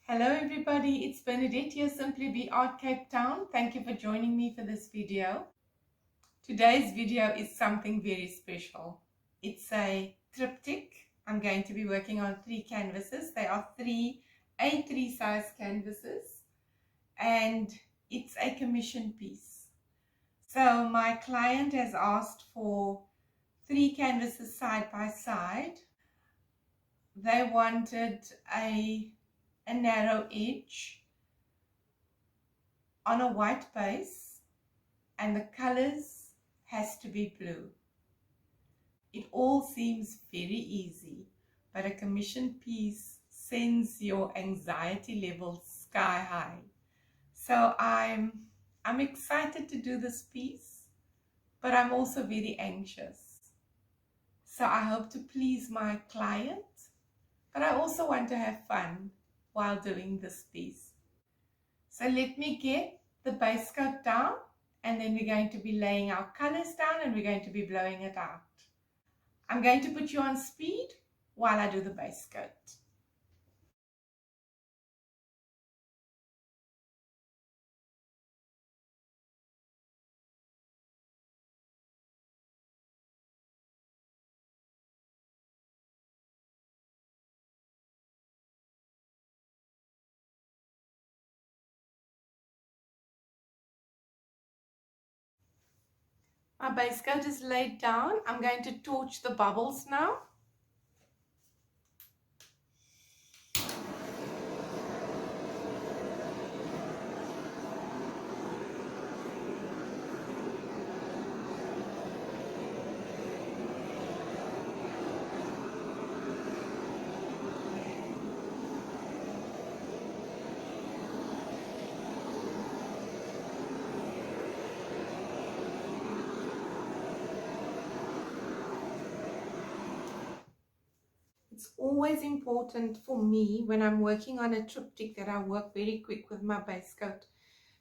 Hello everybody, it's Bernadette here, simplybart Cape Town. Thank you for joining me for this video. Today's video is something very special. It's a triptych. I'm going to be working on 3 canvases. They are 3 A3 size canvases and it's a commission piece. So my client has asked for 3 canvases side by side. They wanted a narrow edge on a white base and the colors has to be blue. It all seems very easy, but a commission piece sends your anxiety levels sky high. So I'm excited to do this piece, but I'm also very anxious. So I hope to please my client, but I also want to have fun while doing this piece. So let me get the base coat down, and then we're going to be laying our colors down and we're going to be blowing it out. I'm going to put you on speed while I do the base coat. My base coat is laid down. I'm going to torch the bubbles now. It's always important for me when I'm working on a triptych that I work very quick with my base coat,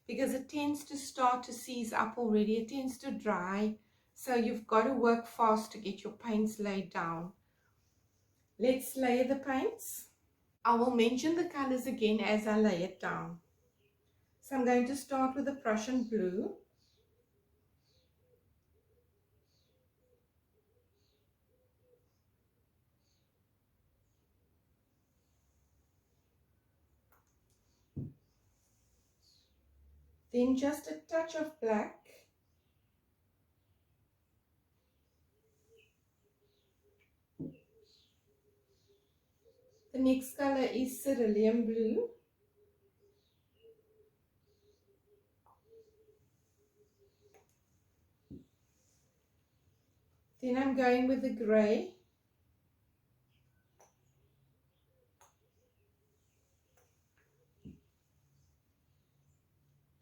because it tends to start to seize up already. It tends to dry. So you've got to work fast to get your paints laid down. Let's layer the paints. I will mention the colors again as I lay it down. So I'm going to start with the Prussian Blue. Then just a touch of black. The next color is Ceruleum Blue. Then I'm going with the grey.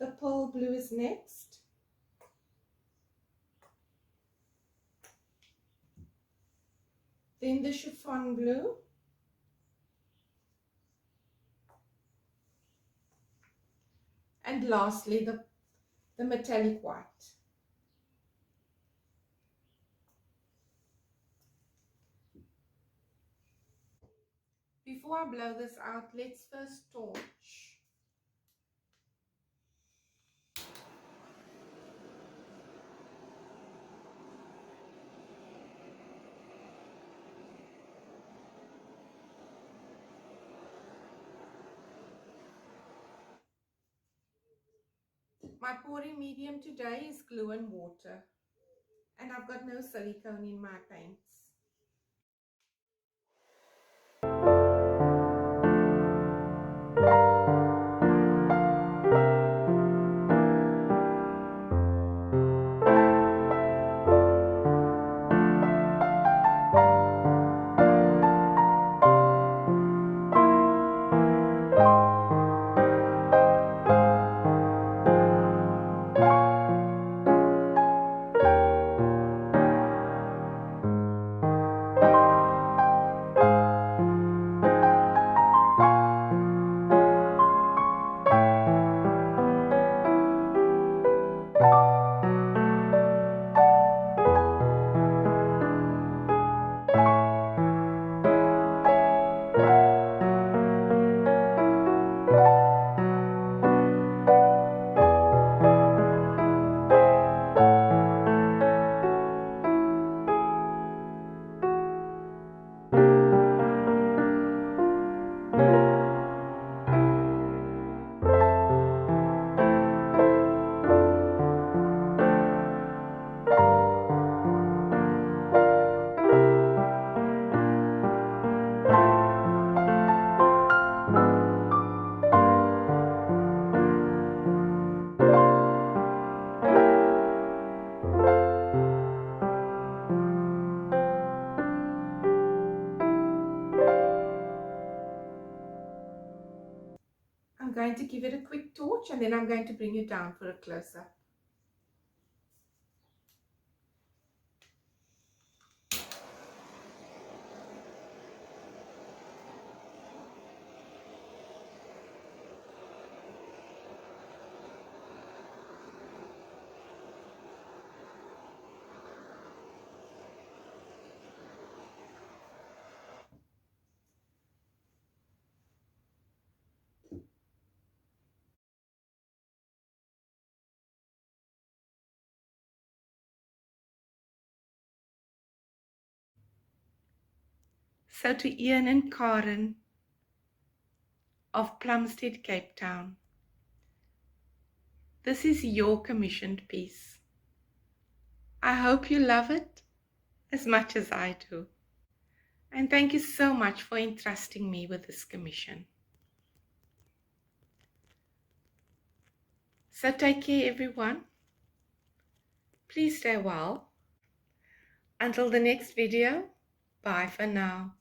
The pearl blue is next. Then the chiffon blue. And lastly, the metallic white. Before I blow this out, let's first torch. My pouring medium today is glue and water, and I've got no silicone in my paints. going to give it a quick torch and then I'm going to bring it down for a close-up. So to Ian and Karen of Plumstead, Cape Town, this is your commissioned piece. I hope you love it as much as I do. And thank you so much for entrusting me with this commission. So take care, everyone. Please stay well. Until the next video, bye for now.